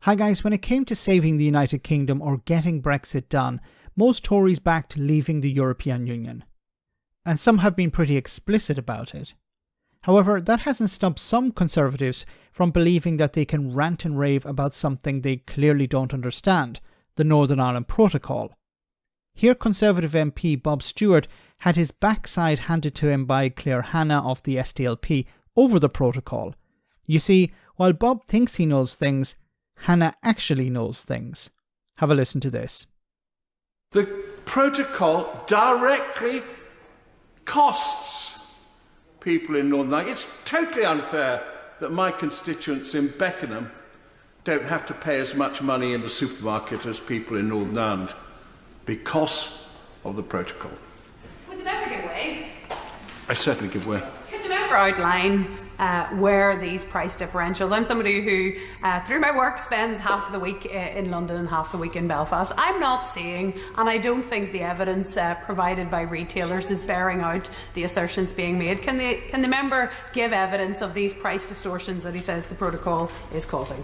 Hi guys, when it came to saving the United Kingdom or getting Brexit done, most Tories backed leaving the European Union. And some have been pretty explicit about it. However, that hasn't stopped some Conservatives from believing that they can rant and rave about something they clearly don't understand, the Northern Ireland Protocol. Here Conservative MP Bob Stewart had his backside handed to him by Hanna of the SDLP over the protocol. You see, while Bob thinks he knows things, Hanna actually knows things. Have a listen to this. The protocol directly costs people in Northern Ireland. It's totally unfair that my constituents in Beckenham don't have to pay as much money in the supermarket as people in Northern Ireland because of the protocol. Would the member give way? I certainly give way. Could the member outline where these price differentials? I'm somebody who, through my work, spends half of the week in London and half the week in Belfast. I'm not seeing, and I don't think the evidence provided by retailers is bearing out the assertions being made. Can the member give evidence of these price distortions that he says the protocol is causing?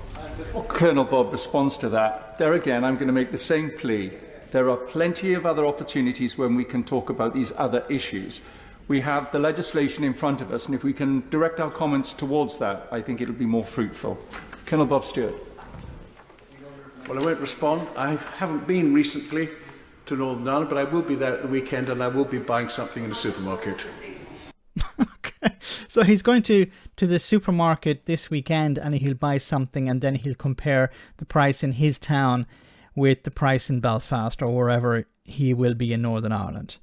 Well, Colonel Bob responds to that. There again, I'm going to make the same plea. There are plenty of other opportunities when we can talk about these other issues. We have the legislation in front of us, and if we can direct our comments towards that, I think it'll be more fruitful. Colonel Bob Stewart. Well, I won't respond. I haven't been recently to Northern Ireland, but I will be there at the weekend and I will be buying something in the supermarket. Okay. So he's going to the supermarket this weekend and he'll buy something and then he'll compare the price in his town with the price in Belfast or wherever he will be in Northern Ireland.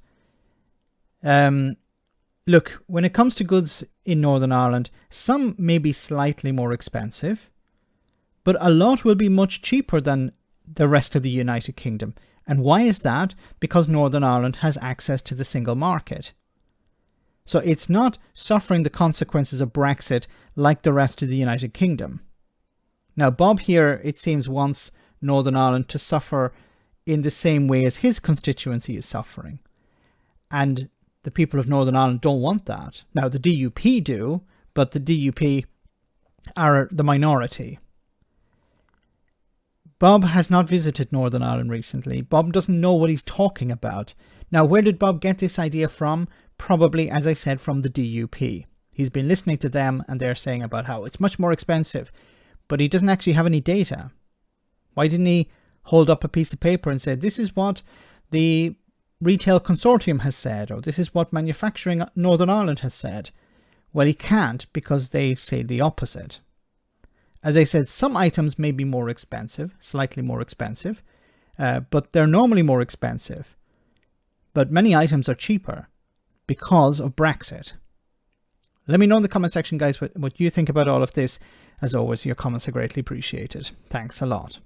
Look, when it comes to goods in Northern Ireland, some may be slightly more expensive, but a lot will be much cheaper than the rest of the United Kingdom. And why is that? Because Northern Ireland has access to the single market. So it's not suffering the consequences of Brexit like the rest of the United Kingdom. Now, Bob here, it seems, wants Northern Ireland to suffer in the same way as his constituency is suffering. And the people of Northern Ireland don't want that. Now, the DUP do, but the DUP are the minority. Bob has not visited Northern Ireland recently. Bob doesn't know what he's talking about. Now, where did Bob get this idea from? Probably, as I said, from the DUP. He's been listening to them and they're saying about how it's much more expensive, but he doesn't actually have any data. Why didn't he hold up a piece of paper and say, this is what the Retail Consortium has said, or this is what Manufacturing Northern Ireland has said? Well, he can't because they say the opposite. As I said, some items may be more expensive, slightly more expensive, but they're normally more expensive. But many items are cheaper because of Brexit. Let me know in the comment section, guys, what you think about all of this. As always, your comments are greatly appreciated. Thanks a lot.